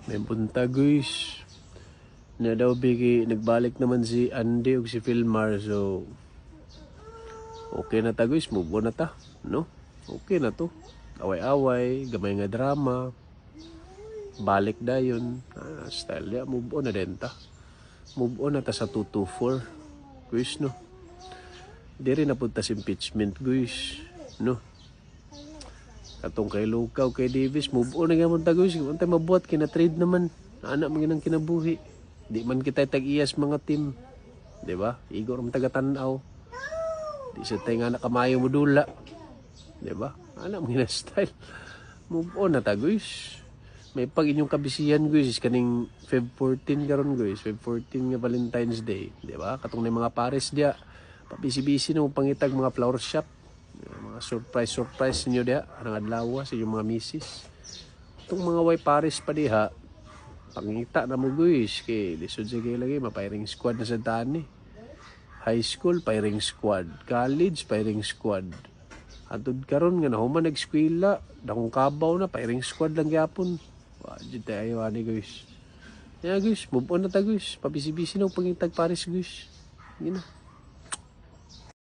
May punta guys. Na daw bigi nagbalik naman si Andy ug si Philmar, so okay na ta guys, move on na ta, no? Okay na to. Away-away, gamay nga drama. Balik dayon. Style ya, move on na din ta. Move on na ta sa 224. Guys, no? Diri na punta sa impeachment guys, no? Katong kay Lukaw, kay Davis, move on na gamon ta guys. Kung tayo mabuhat, kina-trade naman. Anak mga nang kinabuhi. Di man kita tag-iyas mga team. Diba? Igor ang taga-tanaw. Di sa tayo nga nakamayo mo dula. Diba? Anak mga style. Move on na ta guys. May pag inyong kabisihan guys. Kaning Feb 14 karon guys. Feb 14 nga Valentine's Day. Diba? Katong na mga pares dia. Pabisi-bisi na pangitag mga flower shop. Mga surprise ninyo dia. Anong adlaw sa inyong mga misis. Itong mga way pares pa diha. Pangita na mo guys. Kay lisod sige lagi. Mapairing squad na sa daan eh. High school, pairing squad. College, pairing squad. Atod karon nga nahuman nag-eskwela. Dakong kabaw na, pairing squad lang gyapon. Wajid tayo ani guys. Yeah guys, move on na ta guys. Pabisi-bisi na pangitag pares guys. Yun na.